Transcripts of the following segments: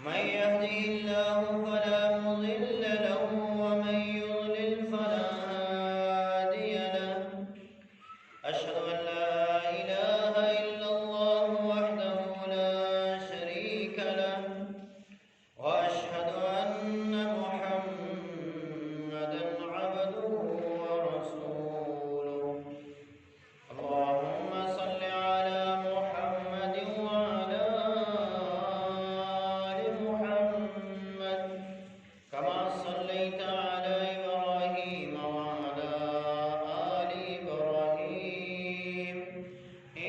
من يهده الله فلا مضل له ومن يضلل فلا هادي له. أشهد أن لا إله إلا الله وحده لا شريك له، وأشهد أن محمدا عبده ورسوله. اللهم صل على محمد وعلى آل محمد كما صليت على إبراهيم وعلى آل إبراهيم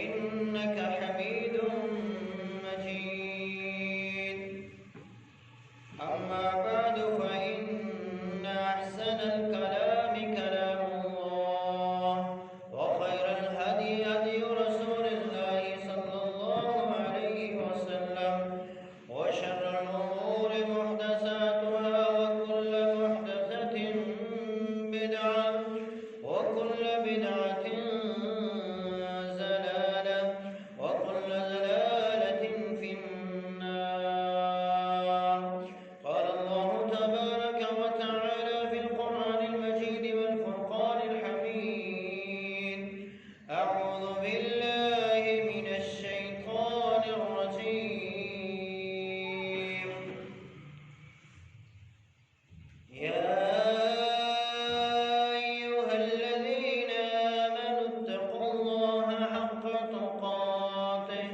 إنك حميد مجيد. أما بعد فإن أحسن الكلام كلام الله، وخير الهدي هدي رسول الله صلى الله عليه وسلم، وشر الأمور محدثاتها وكل محدثة بدعة وكل بدعة ضلالة وكل ضلالة في النار. قال الله تبارك وتعالى في القرآن المجيد والفرقان الحميد: أعوذ بالله من الشيطان الرجيم. يا أيها الذين آمنوا اتقوا الله حق تقاته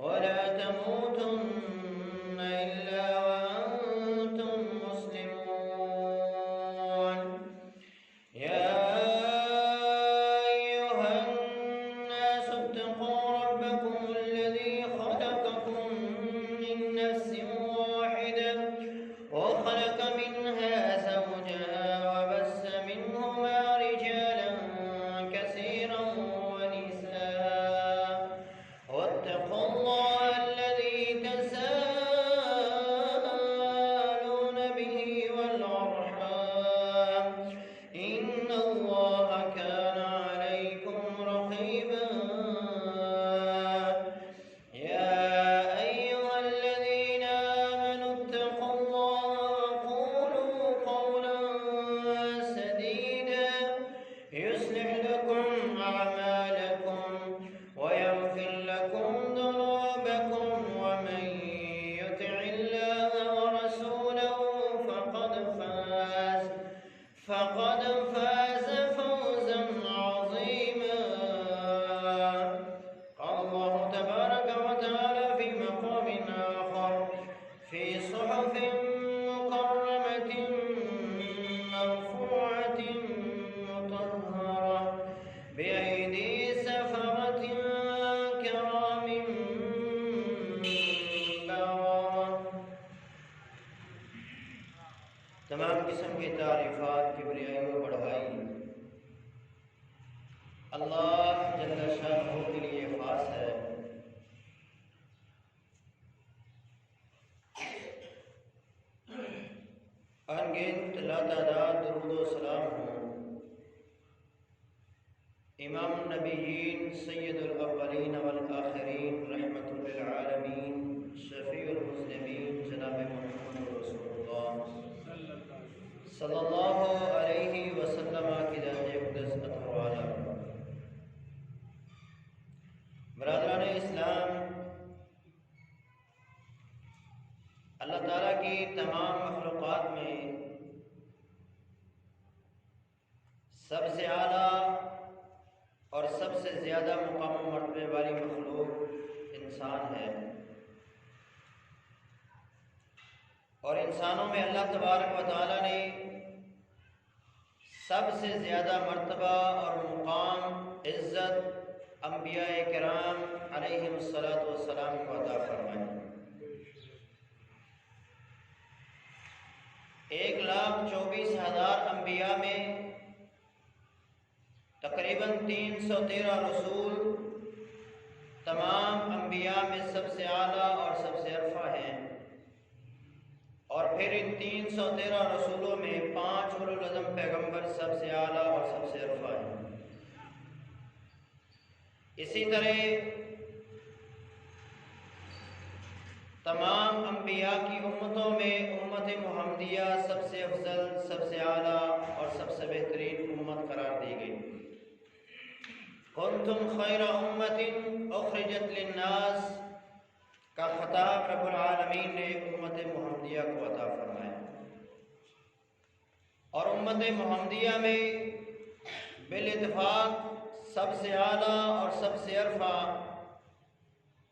ولا تموتن إلا وأنتم مسلمون. يا أيها الناس اتقوا ربكم الذي خلقكم من نفس واحدة وخلق منها زوجها وبث منهما رجالا كثيرا ونساء، واتقوا الله الذي تساءلون به والأرحام إن الله كان عليكم رقيبا. يا أيها الذين آمنوا اتقوا الله وقولوا قولا سديدا يصلح لكم أعمالكم ويغفر لكم ذنوبكم، ومن يطع الله ورسوله فقد فاز فوزا عظيما. قال الله تبارك وتعالى في مقام آخر: في صحف مكرمة مرفوعة مطهرة بأيدي سفرة كرام بررة. تمام قسم کی تعریفات کبریائی و بڑھائی اللہ جل شانہ کے لیے خاص ہے۔ انگنت لاتعداد درود و سلام ہوں امام النبیین سید الاولین والآخرین رحمت للعالمین شفیع المسلمین جناب محمد رسول اللہ صلی اللہ علیہ وسلم کی ذات اقدس اطہر والا۔ برادران اسلام، اللہ تعالیٰ کی تمام مخلوقات میں سب سے اعلیٰ اور سب سے زیادہ مقام و مرتبے والی مخلوق انسان ہے، اور انسانوں میں اللہ تبارک و تعالیٰ نے سب سے زیادہ مرتبہ اور مقام عزت انبیاء کرام علیہم الصلاۃ والسلام کو عطا فرمائی۔ 1,24,000 انبیاء میں تقریباً 313 رسول تمام انبیاء میں سب سے اعلیٰ اور سب سے عرفہ ہیں، اور پھر ان 313 رسولوں میں 5 اولو العزم پیغمبر سب سے اعلیٰ اور سب سے عرفہ ہیں۔ اسی طرح تمام انبیاء کی امتوں میں امت محمدیہ سب سے افضل، سب سے اعلیٰ اور سب سے بہترین امت قرار دی گئی۔ کنتم خیر امت اخرجت للناس کا خطاب رب العالمین نے امت محمدیہ کو عطا فرمایا، اور امت محمدیہ میں بالاتفاق سب سے اعلیٰ اور سب سے ارفع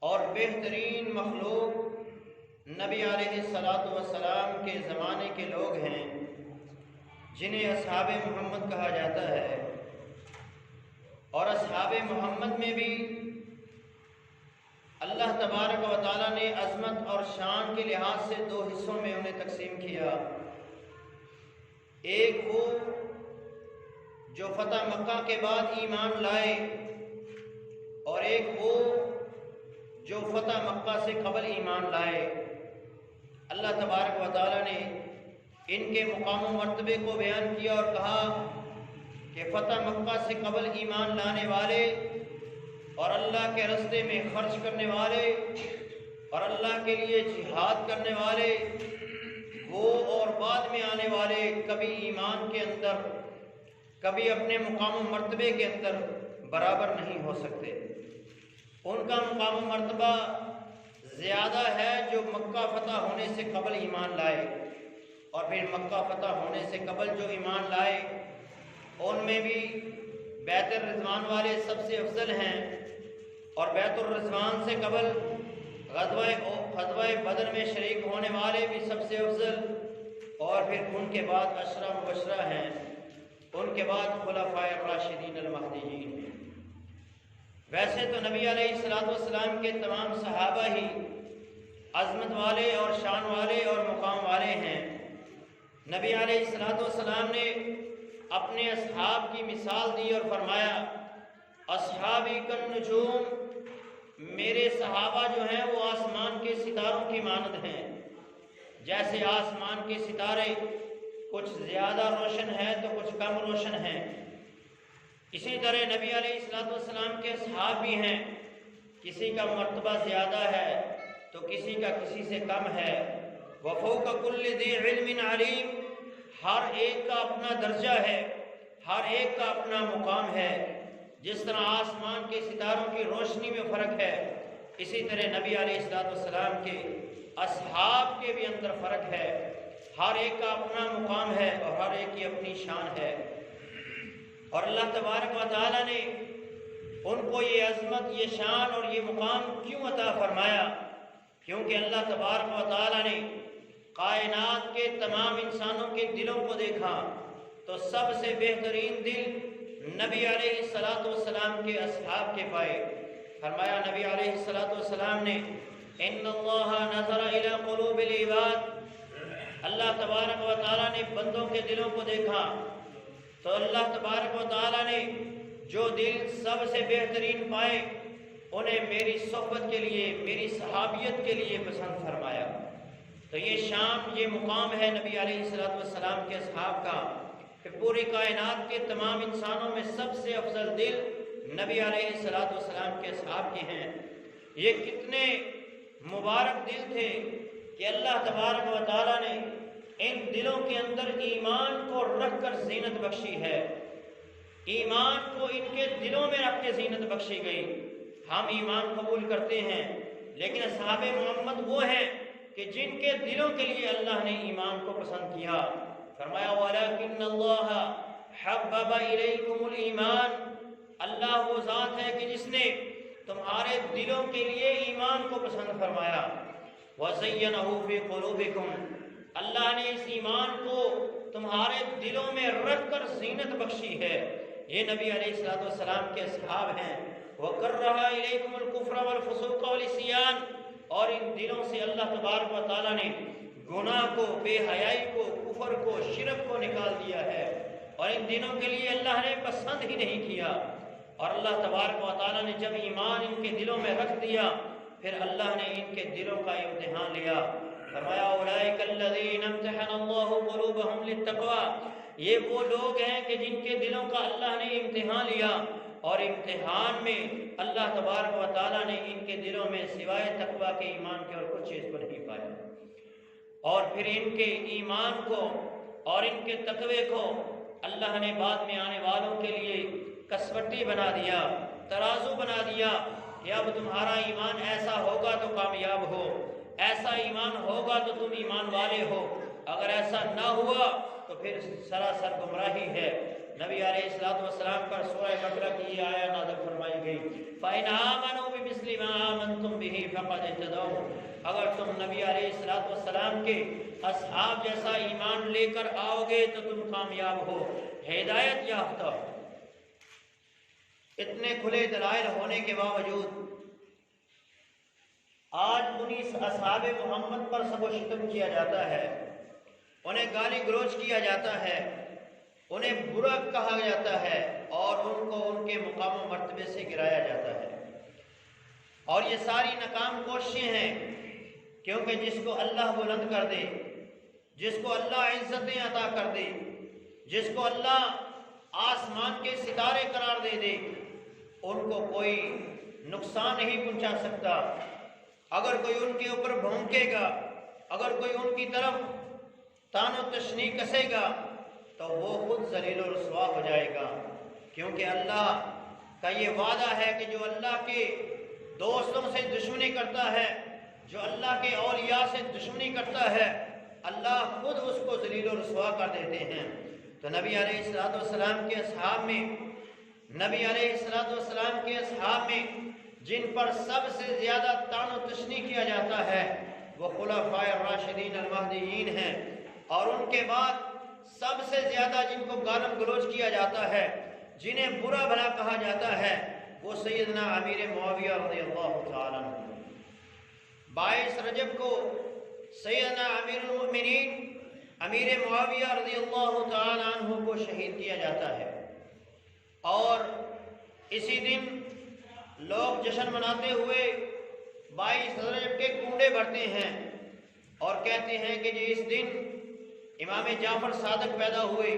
اور بہترین مخلوق نبی علیہ الصلاۃ والسلام کے زمانے کے لوگ ہیں، جنہیں اصحاب محمد کہا جاتا ہے۔ اور اصحاب محمد میں بھی اللہ تبارک و تعالیٰ نے عظمت اور شان کے لحاظ سے دو حصوں میں انہیں تقسیم کیا۔ ایک وہ جو فتح مکہ کے بعد ایمان لائے، اور ایک وہ جو فتح مکہ سے قبل ایمان لائے۔ اللہ تبارک و تعالیٰ نے ان کے مقام و مرتبے کو بیان کیا اور کہا کہ فتح مکہ سے قبل ایمان لانے والے اور اللہ کے راستے میں خرچ کرنے والے اور اللہ کے لیے جہاد کرنے والے، وہ اور بعد میں آنے والے کبھی ایمان کے اندر، کبھی اپنے مقام و مرتبے کے اندر برابر نہیں ہو سکتے۔ ان کا مقام و مرتبہ زیادہ ہے جو مکہ فتح ہونے سے قبل ایمان لائے، اور پھر مکہ فتح ہونے سے قبل جو ایمان لائے ان میں بھی بیت الرضوان والے سب سے افضل ہیں، اور بیت الرضوان سے قبل غزوہ بدر میں شریک ہونے والے بھی سب سے افضل، اور پھر ان کے بعد عشرہ مبشرہ ہیں، ان کے بعد خلفائے الراشدین المہدیین ہیں۔ ویسے تو نبی علیہ الصلوۃ والسلام کے تمام صحابہ ہی عظمت والے اور شان والے اور مقام والے ہیں۔ نبی علیہ الصلوۃ والسلام نے اپنے اصحاب کی مثال دی اور فرمایا، اصحابی کالنجوم، میرے صحابہ جو ہیں وہ آسمان کے ستاروں کی مانند ہیں۔ جیسے آسمان کے ستارے کچھ زیادہ روشن ہیں تو کچھ کم روشن ہیں، اسی طرح نبی علیہ الصلوۃ والسلام کے اصحاب بھی ہیں، کسی کا مرتبہ زیادہ ہے تو کسی کا کسی سے کم ہے۔ وفوق کل ذی علم علیم، ہر ایک کا اپنا درجہ ہے، ہر ایک کا اپنا مقام ہے۔ جس طرح آسمان کے ستاروں کی روشنی میں فرق ہے، اسی طرح نبی علیہ الصلوۃ والسلام کے اصحاب کے بھی اندر فرق ہے۔ ہر ایک کا اپنا مقام ہے اور ہر ایک کی اپنی شان ہے، اور اللہ تبارک و تعالیٰ نے ان کو یہ عظمت، یہ شان اور یہ مقام کیوں عطا فرمایا؟ کیونکہ اللہ تبارک و تعالیٰ نے کائنات کے تمام انسانوں کے دلوں کو دیکھا تو سب سے بہترین دل نبی علیہ الصلوۃ والسلام کے اصحاب کے پائے۔ فرمایا نبی علیہ الصلوۃ والسلام نے، ان اللہ نظر الی قلوب العباد، اللہ تبارک و تعالیٰ نے بندوں کے دلوں کو دیکھا تو اللہ تبارک و تعالیٰ نے جو دل سب سے بہترین پائے انہیں میری صحبت کے لیے، میری صحابیت کے لیے پسند فرمایا۔ تو یہ شان، یہ مقام ہے نبی علیہ الصلوۃ والسلام کے اصحاب کا کہ پوری کائنات کے تمام انسانوں میں سب سے افضل دل نبی علیہ الصلوۃ والسلام کے اصحاب کے ہیں۔ یہ کتنے مبارک دل تھے کہ اللہ تبارک و تعالیٰ نے ان دلوں کے اندر ایمان کو رکھ کر زینت بخشی ہے، ایمان کو ان کے دلوں میں رکھ کے زینت بخشی گئی۔ ہم ایمان قبول کرتے ہیں، لیکن اصحاب محمد وہ ہیں کہ جن کے دلوں کے لیے اللہ نے ایمان کو پسند کیا۔ فرمایا وَلَكِنَّ اللَّهَ حَبَّبَ إِلَيْكُمُ الْإِيمَانَ، اللہ وہ ذات ہے کہ جس نے تمہارے دلوں کے لیے ایمان کو پسند فرمایا۔ وَزَيَّنَهُ فِي قُلُوبِكُمْ، اللہ نے اس ایمان کو تمہارے دلوں میں رکھ کر زینت بخشی ہے۔ یہ نبی علیہ الصلوۃ والسلام کے اصحاب ہیں۔ وَكَرَّهَ إِلَيْكُمُ الْكُفْرَ وَالْفُسُوقَ وَالْعِصْيَانَ، اور ان دلوں سے اللہ تبارک و تعالیٰ نے گناہ کو، بے حیائی کو، کفر کو، شرک کو نکال دیا ہے، اور ان دنوں کے لیے اللہ نے پسند ہی نہیں کیا۔ اور اللہ تبارک و تعالیٰ نے جب ایمان ان کے دلوں میں رکھ دیا، پھر اللہ نے ان کے دلوں کا امتحان لیا۔ فرمایا اولئک الذین امتحن اللہ قلوبہم للتقوی، یہ وہ لوگ ہیں کہ جن کے دلوں کا اللہ نے امتحان لیا، اور امتحان میں اللہ تبارک و تعالیٰ نے ان کے دلوں میں سوائے تقوی کے ایمان کے اور کچھ چیز کو نہیں پایا۔ اور پھر ان کے ایمان کو اور ان کے تقوی کو اللہ نے بعد میں آنے والوں کے لیے کسوٹی بنا دیا، ترازو بنا دیا کہ اب تمہارا ایمان ایسا ہوگا تو کامیاب ہو، ایسا ایمان ہوگا تو تم ایمان والے ہو، اگر ایسا نہ ہوا تو پھر سراسر گمراہی ہے۔ نبی علیہ السلام پر سورہ بقرہ کی یہ آیت نازل فرمائی گئی، فَإِنْ آمَنُوا بِمِثْلِ مَا آمَنْتُمْ بِهِ فَقَدِ اهْتَدَوْا، اگر تم نبی علیہ السلام کے اصحاب جیسا ایمان لے کر آؤ گے تو تم کامیاب ہو، ہدایت یافتہ ہو۔ اتنے کھلے دلائل ہونے کے باوجود آج انہیں اصحاب محمد پر سب و شتم کیا جاتا ہے، انہیں گالی گلوچ کیا جاتا ہے، انہیں برا کہا جاتا ہے اور ان کو ان کے مقام و مرتبے سے گرایا جاتا ہے۔ اور یہ ساری ناکام کوششیں ہیں، کیونکہ جس کو اللہ بلند کر دے، جس کو اللہ عزتیں عطا کر دے، جس کو اللہ آسمان کے ستارے قرار دے دے، ان کو کوئی نقصان نہیں پہنچا سکتا۔ اگر کوئی ان کے اوپر بھونکے گا، اگر کوئی ان کی طرف تان و تشنیع کسے گا تو وہ خود ذلیل و رسوا ہو جائے گا، کیونکہ اللہ کا یہ وعدہ ہے کہ جو اللہ کے دوستوں سے دشمنی کرتا ہے، جو اللہ کے اولیاء سے دشمنی کرتا ہے، اللہ خود اس کو ذلیل و رسوا کر دیتے ہیں۔ تو نبی علیہ السلام کے اصحاب میں جن پر سب سے زیادہ طعن و تشنیع کیا جاتا ہے وہ خلفائے الراشدین المہدیین ہیں، اور ان کے بعد سب سے زیادہ جن کو گالم گلوچ کیا جاتا ہے، جنہیں برا بھلا کہا جاتا ہے، وہ سیدنا امیر معاویہ رضی اللہ تعالیٰ عنہ۔ 22 رجب کو سیدنا امیر المؤمنین امیر معاویہ رضی اللہ تعالیٰ عنہ کو شہید کیا جاتا ہے، اور اسی دن لوگ جشن مناتے ہوئے 22 رجب کے کنڈے بھرتے ہیں اور کہتے ہیں کہ جی اس دن امام جعفر صادق پیدا ہوئے،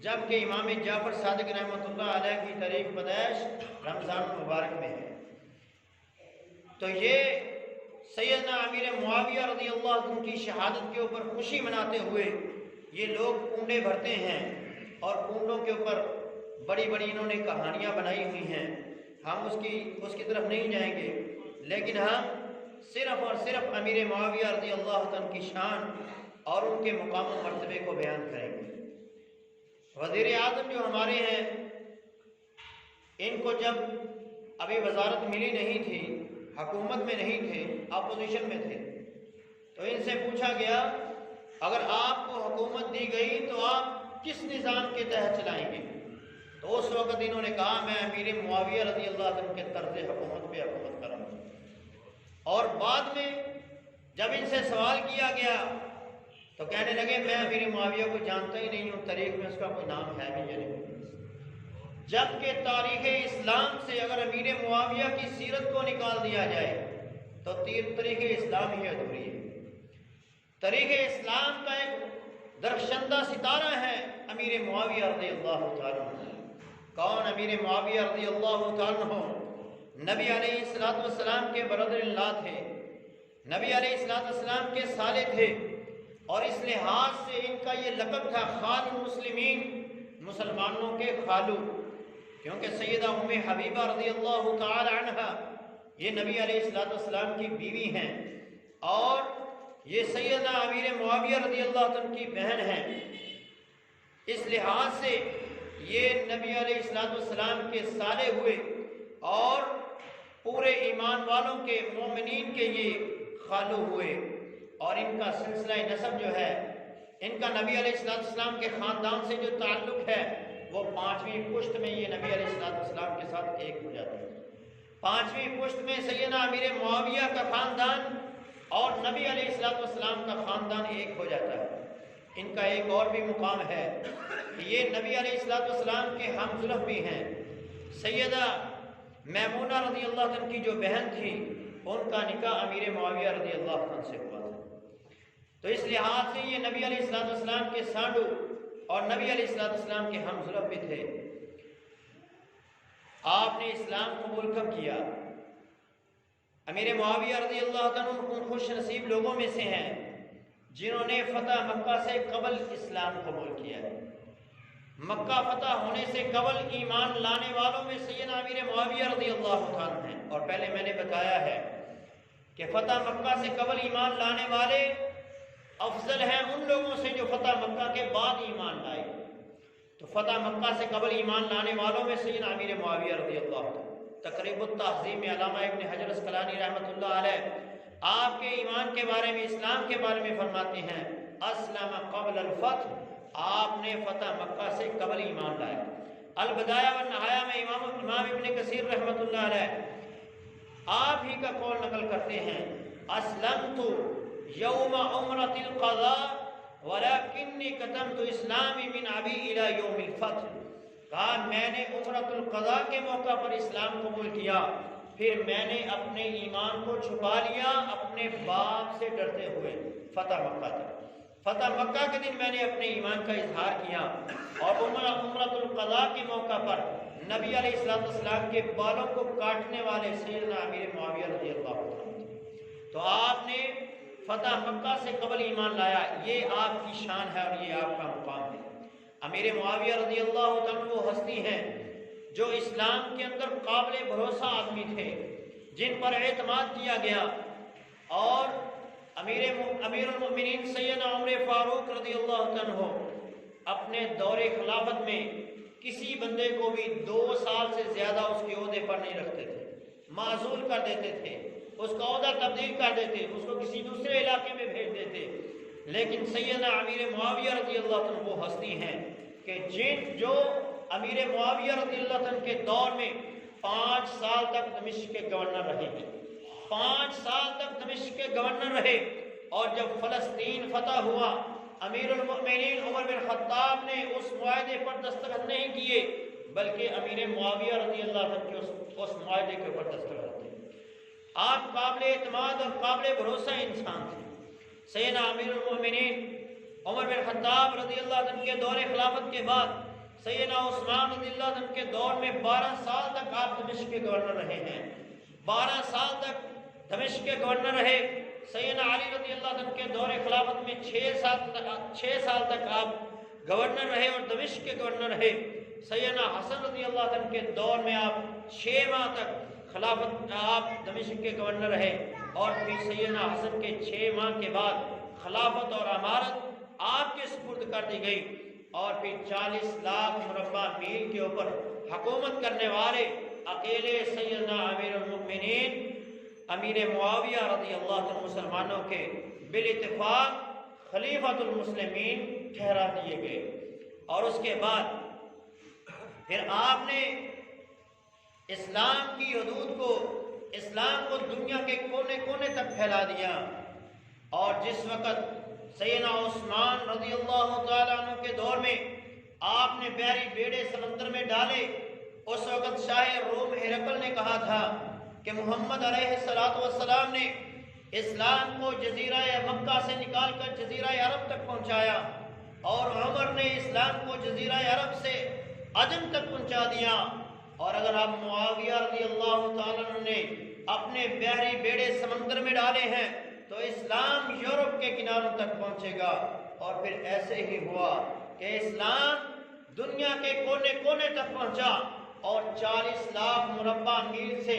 جبکہ امام جعفر صادق رحمۃ اللہ علیہ کی تاریخ پیدائش رمضان مبارک میں ہے۔ تو یہ سیدنا امیر معاویہ رضی اللہ عنہ کی شہادت کے اوپر خوشی مناتے ہوئے یہ لوگ کنڈے بھرتے ہیں، اور کنڈوں کے اوپر بڑی بڑی انہوں نے کہانیاں بنائی ہوئی ہیں، ہم اس کی طرف نہیں جائیں گے، لیکن ہم صرف اور صرف امیر معاویہ رضی اللہ عنہ کی شان اور ان کے مقام و مرتبے کو بیان کریں گے۔ وزیر اعظم جو ہمارے ہیں، ان کو جب ابھی وزارت ملی نہیں تھی، حکومت میں نہیں تھے، اپوزیشن میں تھے، تو ان سے پوچھا گیا اگر آپ کو حکومت دی گئی تو آپ کس نظام کے تحت چلائیں گے؟ تو اس وقت انہوں نے کہا میں امیر معاویہ رضی اللہ عنہ کے طرز حکومت پہ حکومت کروں گا۔ اور بعد میں جب ان سے سوال کیا گیا تو کہنے لگے میں امیر معاویہ کو جانتا ہی نہیں ہوں، تاریخ میں اس کا کوئی نام ہے بھی یا نہیں۔ جبکہ تاریخ اسلام سے اگر امیر معاویہ کی سیرت کو نکال دیا جائے تو تاریخ اسلام ہی ادھوری ہے۔ تاریخ اسلام کا ایک درخشندہ ستارہ ہے امیر معاویہ رضی اللہ تعالیٰ عنہ۔ کون امیر معاویہ رضی اللہ تعالیٰ عنہ؟ نبی علیہ السلام کے برادر اللہ تھے، نبی علیہ السلام کے سالے تھے، اور اس لحاظ سے ان کا یہ لقب تھا خال المسلمین، مسلمانوں کے خالو، کیونکہ سیدہ ام حبیبہ رضی اللہ تعالی عنہ یہ نبی علیہ السلام کی بیوی ہیں، اور یہ سیدنا امیر معاویہ رضی اللہ عنہ کی بہن ہیں۔ اس لحاظ سے یہ نبی علیہ السلام کے سالے ہوئے، اور پورے ایمان والوں کے، مومنین کے یہ خالو ہوئے، اور ان کا سلسلہ نسب جو ہے، ان کا نبی علیہ السلام کے خاندان سے جو تعلق ہے وہ 5ویں پشت میں یہ نبی علیہ السلام کے ساتھ ایک ہو جاتا ہے۔ 5ویں پشت میں سیدنا امیر معاویہ کا خاندان اور نبی علیہ السلام کا خاندان ایک ہو جاتا ہے۔ ان کا ایک اور بھی مقام ہے کہ یہ نبی علیہ السلام کے ہم ظلف بھی ہیں۔ سیدہ میمونہ رضی اللہ عنہ کی جو بہن تھی، ان کا نکاح امیر معاویہ رضی اللہ عنہ سے ہوا تھا۔ تو اس لحاظ سے یہ نبی علیہ السلام کے سانڈو اور نبی علیہ السلام کے ہم ظلف بھی تھے۔ آپ نے اسلام قبول کب کیا؟ امیر معاویہ رضی اللہ عنہ ان خوش نصیب لوگوں میں سے ہیں جنہوں نے فتح مکہ سے قبل اسلام قبول کیا ہے۔ مکہ فتح ہونے سے قبل ایمان لانے والوں میں سیدنا امیر معاویہ رضی اللہ عنہ ہیں، اور پہلے میں نے بتایا ہے کہ فتح مکہ سے قبل ایمان لانے والے افضل ہیں ان لوگوں سے جو فتح مکہ کے بعد ایمان لائے۔ تو فتح مکہ سے قبل ایمان لانے والوں میں سیدنا امیر معاویہ رضی اللہ عنہ۔ تقریب التہذیب میں علامہ ابن حجر اسقلانی رحمۃ اللہ علیہ آپ کے ایمان کے بارے میں، اسلام کے بارے میں فرماتے ہیں اسلم قبل الفتح، آپ نے فتح مکہ سے قبل ایمان لایا۔ البدایہ والنہایہ میں امام ابن کثیر رحمۃ اللہ علیہ آپ ہی کا قول نقل کرتے ہیں اسلمت یوم عمرۃ القضاء ولکنی کتمت اسلامی من ابی الی یوم الفتح، کہا میں نے عمرۃ القضاء کے موقع پر اسلام قبول کیا، پھر میں نے اپنے ایمان کو چھپا لیا اپنے باپ سے ڈرتے ہوئے فتح مکہ تک۔ فتح مکہ کے دن میں نے اپنے ایمان کا اظہار کیا، اور عمرۃ القضاء کے موقع پر نبی علیہ السلام کے بالوں کو کاٹنے والے سیدنا امیر معاویہ رضی اللہ عنہ، تو آپ نے فتح مکہ سے قبل ایمان لایا، یہ آپ کی شان ہے اور یہ آپ کا مقام ہے۔ امیر معاویہ رضی اللہ عنہ وہ ہستی ہیں جو اسلام کے اندر قابل بھروسہ آدمی تھے، جن پر اعتماد کیا گیا، اور امیر المؤمنین سیدنا عمر فاروق رضی اللہ عنہ اپنے دور خلافت میں کسی بندے کو بھی 2 سال سے زیادہ اس کے عہدے پر نہیں رکھتے تھے، معزول کر دیتے تھے، اس کا عہدہ تبدیل کر دیتے، اس کو کسی دوسرے علاقے میں بھیج دیتے۔ لیکن سیدنا امیر معاویہ رضی اللہ عنہ وہ ہستی ہیں کہ جو امیر معاویہ رضی اللہ عنہ کے دور میں 5 سال تک دمشق کے گورنر رہے ہیں، 5 سال تک دمشق کے گورنر رہے، اور جب فلسطین فتح ہوا امیر المؤمنین عمر بن خطاب نے اس معاہدے پر دستخط نہیں کیے، بلکہ امیر معاویہ رضی اللہ عنہ کے اس معاہدے کے اوپر دستخط کیے۔ آپ قابل اعتماد اور قابل بھروسہ انسان تھے۔ سیدنا امیر المؤمنین عمر بن خطاب رضی اللہ عنہ کے دور خلافت کے بعد سیدنا عثمان رضی اللہ عنہ کے دور میں 12 سال تک آپ دمشق کے گورنر رہے ہیں، 12 سال تک دمشق کے گورنر رہے۔ سیدنا علی رضی اللہ عنہ کے دور خلافت میں 6 سال تک آپ گورنر رہے اور دمشق کے گورنر رہے۔ سیدنا حسن رضی اللہ عنہ کے دور میں آپ 6 ماہ تک خلافت آپ دمشق کے گورنر رہے، اور پھر سیدنا حسن کے 6 ماہ کے بعد خلافت اور امارت آپ کے سپرد کر دی گئی، اور پھر 40 لاکھ مربع میل کے اوپر حکومت کرنے والے اکیلے سیدنا امیر المؤمنین امیر معاویہ رضی اللہ عنہ مسلمانوں کے بالاتفاق خلیفۃ المسلمین ٹھہرا دیے گئے۔ اور اس کے بعد پھر آپ نے اسلام کی حدود کو، اسلام کو دنیا کے کونے کونے تک پھیلا دیا، اور جس وقت سیدنا عثمان رضی اللہ تعالیٰ عنہ کے دور میں آپ نے بحری بیڑے سمندر میں ڈالے، اس وقت شاہ روم ہرقل نے کہا تھا کہ محمد علیہ السلام نے اسلام کو جزیرہ مکہ سے نکال کر جزیرہ عرب تک پہنچایا، اور عمر نے اسلام کو جزیرہ عرب سے عجم تک پہنچا دیا، اور اگر آپ معاویہ رضی اللہ تعالیٰ عنہ نے اپنے بحری بیڑے سمندر میں ڈالے ہیں تو اسلام یورپ کے کناروں تک پہنچے گا۔ اور پھر ایسے ہی ہوا کہ اسلام دنیا کے کونے کونے تک پہنچا، اور 40 لاکھ مربع میل سے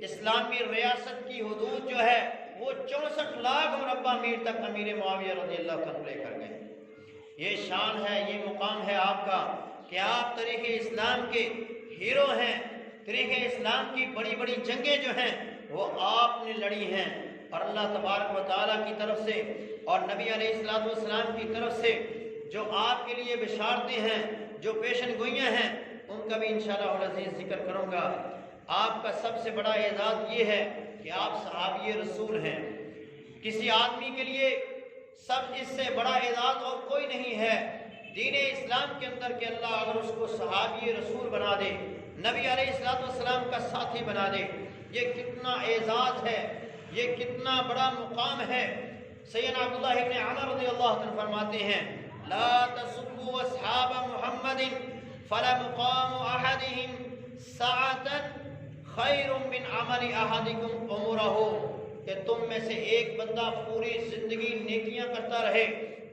اسلامی ریاست کی حدود جو ہے وہ 64 لاکھ مربع میل تک امیر معاویہ رضی اللہ عنہ لے کر گئے۔ یہ شان ہے، یہ مقام ہے آپ کا کہ آپ تاریخ اسلام کے ہیرو ہیں، تاریخ اسلام کی بڑی بڑی جنگیں جو ہیں وہ آپ نے لڑی ہیں، اور اللہ تبارک و تعالیٰ کی طرف سے اور نبی علیہ السلام کی طرف سے جو آپ کے لیے بشارتیں ہیں، جو پیشن گوئیاں ہیں، ان کا بھی انشاءاللہ العزیز ذکر کروں گا۔ آپ کا سب سے بڑا اعزاز یہ ہے کہ آپ صحابی رسول ہیں۔ کسی آدمی کے لیے سب اس سے بڑا اعزاز اور کوئی نہیں ہے دین اسلام کے اندر کہ اللہ اگر اس کو صحابی رسول بنا دے، نبی علیہ السلام کا ساتھی بنا دے، یہ کتنا اعزاز ہے، یہ کتنا بڑا مقام ہے۔ سیدنا عبداللہ ابن عمر رضی اللہ عنہ فرماتے ہیں لا تسبوا اصحاب محمد فلمقام احدهم ساعة خیر من عمل احدکم عمرہ، کہ تم میں سے ایک بندہ پوری زندگی نیکیاں کرتا رہے،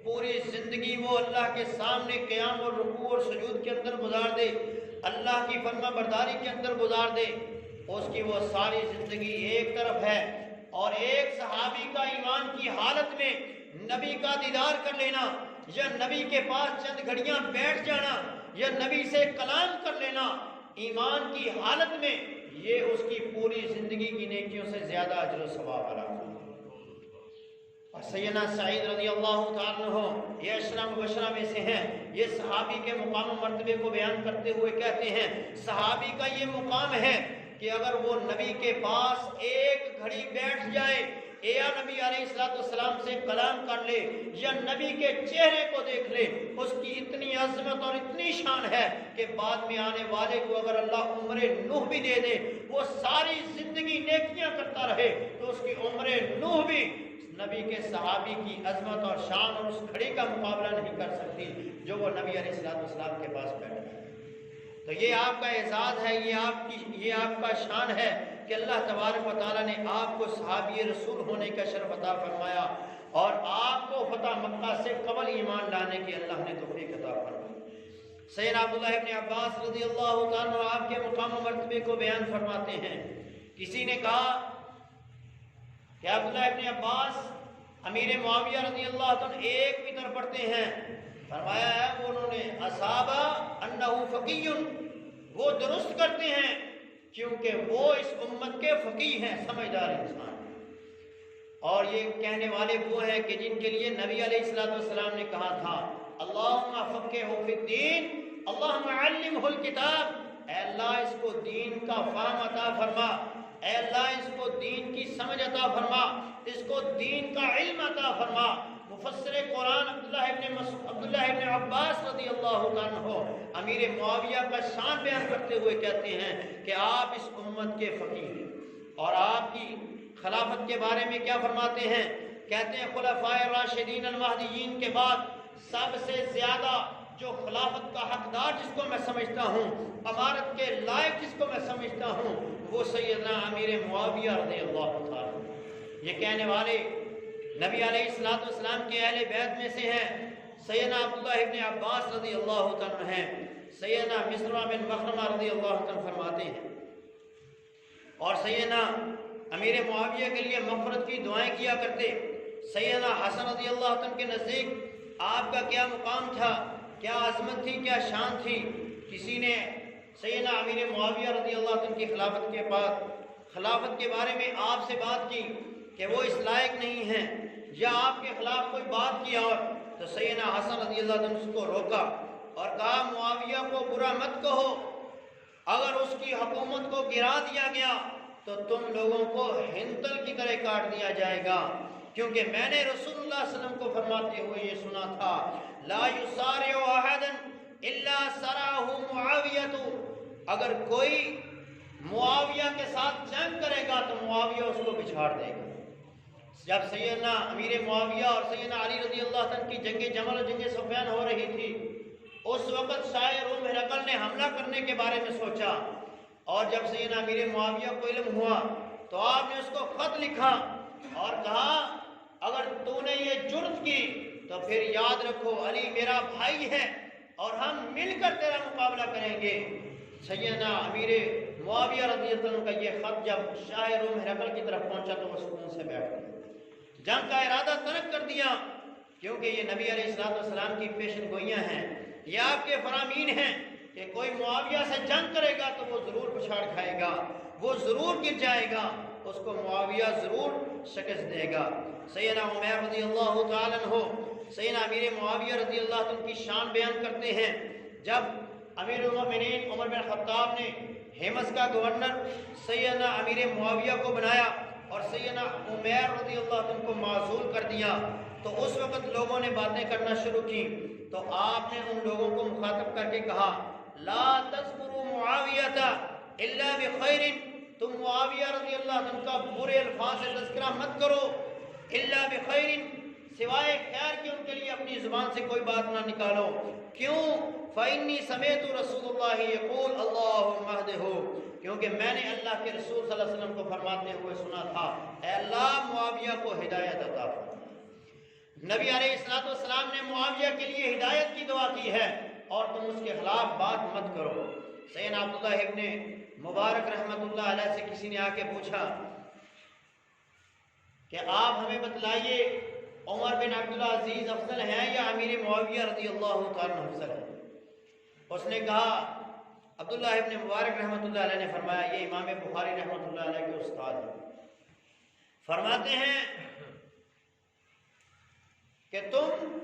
پوری زندگی وہ اللہ کے سامنے قیام اور رکوع اور سجود کے اندر گزار دے، اللہ کی فرما برداری کے اندر گزار دے، اس کی وہ ساری زندگی ایک طرف ہے، اور ایک صحابی کا ایمان کی حالت میں نبی کا دیدار کر لینا، یا نبی کے پاس چند گھڑیاں بیٹھ جانا، یا نبی سے کلام کر لینا ایمان کی حالت میں، یہ اس کی پوری زندگی کی نیکیوں سے زیادہ اجر و ثواب والا ہے۔ اور سیدنا سعید رضی اللہ تعالیٰ عنہ یہ عشرہ مبشرہ میں سے ہیں، یہ صحابی کے مقام و مرتبے کو بیان کرتے ہوئے کہتے ہیں صحابی کا یہ مقام ہے کہ اگر وہ نبی کے پاس ایک گھڑی بیٹھ جائے، یا نبی علیہ السلام سے کلام کر لے، یا نبی کے چہرے کو دیکھ لے، اس کی اتنی عظمت اور اتنی شان ہے کہ بعد میں آنے والے کو اگر اللہ عمر نوح بھی دے دے، وہ ساری زندگی نیکیاں کرتا رہے، تو اس کی عمر نوح بھی نبی کے صحابی کی عظمت اور شان اور اس گھڑی کا مقابلہ نہیں کر سکتی جو وہ نبی علیہ السلام کے پاس بیٹھا ہے۔ تو یہ آپ کا اعزاز ہے، یہ آپ کا شان ہے کہ اللہ تبارک و تعالیٰ نے آپ کو صحابی رسول ہونے کا شرف عطا فرمایا، اور آپ کو فتح مکہ سے قبل ایمان لانے کی اللہ نے توفیق عطا فرمائی۔ سیدنا عبداللہ ابن عباس رضی اللہ تعالیٰ عنہ آپ کے مقام و مرتبے کو بیان فرماتے ہیں، کسی نے کہا کہ عبداللہ ابن عباس امیر معاویہ رضی اللہ عنہ ایک وتر پڑھتے ہیں، فرمایا ہے وہ انہوں نے اصابہ انہ فقی، وہ درست کرتے ہیں کیونکہ وہ اس امت کے فقیہ ہیں، سمجھدار انسان، اور یہ کہنے والے وہ ہیں کہ جن کے لیے نبی علیہ السلام نے کہا تھا اللہم فقہہ فی الدین اللہم علمہ الکتاب، اے اللہ اس کو دین کا فہم عطا فرما، اے اللہ اس کو دین کی سمجھ عطا فرما، اس کو دین کا علم عطا فرما۔ مفسر قرآن عبداللہ ابن عباس رضی اللہ عنہ امیر معاویہ کا شان بیان کرتے ہوئے کہتے ہیں کہ آپ اس امت کے فقیہ ہیں، اور آپ کی خلافت کے بارے میں کیا فرماتے ہیں؟ کہتے ہیں خلفائے راشدین المہدیین کے بعد سب سے زیادہ جو خلافت کا حقدار جس کو میں سمجھتا ہوں، امارت کے لائق جس کو میں سمجھتا ہوں، وہ سیدنا امیر معاویہ رضی اللہ تعالیٰ۔ یہ کہنے والے نبی علیہ السلام کے اہل بیت میں سے ہیں، سیدنا عبداللہ ابن عباس رضی اللہ تعالیٰ ہیں، سیدنا مصرع بن مخرمہ رضی اللہ تعالیٰ فرماتے ہیں، اور سیدنا امیر معاویہ کے لیے مغفرت کی دعائیں کیا کرتے۔ سیدنا حسن رضی اللہ عنہ کے نزدیک آپ کا کیا مقام تھا، کیا عظمت تھی، کیا شان تھی۔ کسی نے سیدنا امیر معاویہ رضی اللہ عنہ کی خلافت کے بعد خلافت کے بارے میں آپ سے بات کی کہ وہ اس لائق نہیں ہیں، یا آپ کے خلاف کوئی بات کی، اور تو سیدنا حسن رضی اللہ عنہ اس کو روکا اور کہا معاویہ کو برا مت کہو، اگر اس کی حکومت کو گرا دیا گیا تو تم لوگوں کو ہنتل کی طرح کاٹ دیا جائے گا، کیونکہ میں نے رسول اللہ صلی اللہ علیہ وسلم کو فرماتے ہوئے یہ سنا تھا لا یسارع احد الا سرعہ معاویہ، اگر کوئی معاویہ کے ساتھ جنگ کرے گا تو معاویہ اس کو بچھاڑ دے گا۔ جب سیدنا امیر معاویہ اور سیدنا علی رضی اللہ عنہ کی جنگ جمل اور جنگ صفین ہو رہی تھی، اس وقت شاہ روم ہرقل نے حملہ کرنے کے بارے میں سوچا، اور جب سیدنا امیر معاویہ کو علم ہوا تو آپ نے اس کو خط لکھا اور کہا اگر تو نے یہ جرت کی تو پھر یاد رکھو علی میرا بھائی ہے اور ہم مل کر تیرا مقابلہ کریں گے۔ سیدنا امیر معاویہ رضی اللہ عنہ کا یہ خط جب شاہ روم ہرقل کی طرف پہنچا تو وہ سکون سے بیٹھ گئے، جنگ کا ارادہ ترک کر دیا، کیونکہ یہ نبی علیہ السلام کی پیشن گوئیاں ہیں، یہ آپ کے فرامین ہیں کہ کوئی معاویہ سے جنگ کرے گا تو وہ ضرور پچھاڑ کھائے گا، وہ ضرور گر جائے گا، اس کو معاویہ ضرور شکست دے گا۔ سیدنا عمر رضی اللہ تعالیٰ عنہ سیدنا امیر معاویہ رضی اللہ عنہ کی شان بیان کرتے ہیں، جب امیر المومنین عمر بن خطاب نے حمص کا گورنر سیدنا امیر معاویہ کو بنایا اور سیدنا عمر رضی اللہ عنہ کو معزول کر دیا، تو اس وقت لوگوں نے باتیں کرنا شروع کی، تو آپ نے ان لوگوں کو مخاطب کر کے کہا لا تذکروا معاویہ الا بخیر، تم معاویہ رضی اللہ عنہ کا برے الفاظ سے تذکرہ مت کرو، الا بخیر، سوائے خیر کے ان کے لیے اپنی زبان سے کوئی بات نہ نکالو۔ کیوں؟ فإنی سمعت رسول اللہ یقول اللہم اہدہ، کیونکہ میں نے اللہ کے رسول صلی اللہ علیہ وسلم کو فرماتے ہوئے سنا تھا، اے اللہ معاویہ کو ہدایت عطا فرما۔ نبی علیہ السلام نے معاویہ کے لیے ہدایت کی دعا کی ہے اور تم اس کے خلاف بات مت کرو۔ سیدنا عبداللہ ابن مبارک رحمۃ اللہ علیہ سے کسی نے آ کے پوچھا کہ آپ ہمیں بتلائیے عمر بن عبدالعزیز افضل ہیں یا امیر معاویہ رضی اللہ تعالیٰ عنہ افضل ہیں؟ اس نے کہا، عبداللہ ابن مبارک رحمۃ اللہ علیہ نے فرمایا، یہ امام بخاری رحمۃ اللہ علیہ کے استاد ہیں، فرماتے ہیں کہ تم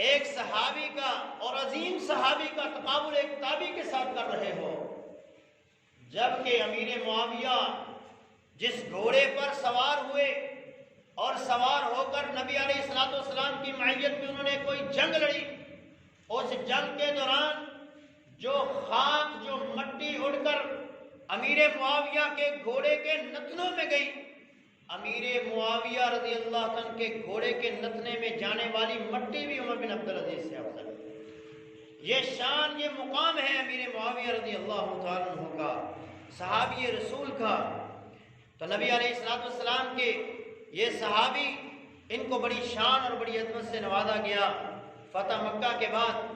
ایک صحابی کا اور عظیم صحابی کا تقابل ایک تابعی کے ساتھ کر رہے ہو، جبکہ امیر معاویہ جس گھوڑے پر سوار ہوئے اور سوار ہو کر نبی علیہ السلام کی معیت میں انہوں نے کوئی جنگ لڑی، اس جنگ کے دوران جو خاک جو مٹی اڑ کر امیر معاویہ کے گھوڑے کے نتنوں میں گئی، امیر معاویہ رضی اللہ عنہ کے گھوڑے کے نتنے میں جانے والی مٹی بھی عمر بن عبدالعزیز سے افضل ہے۔ یہ شان، یہ مقام ہے امیر معاویہ رضی اللہ تعالیٰ عنہ کا، صحابی رسول کا۔ تو نبی علیہ السلام کے یہ صحابی، ان کو بڑی شان اور بڑی عظمت سے نوازا گیا۔ فتح مکہ کے بعد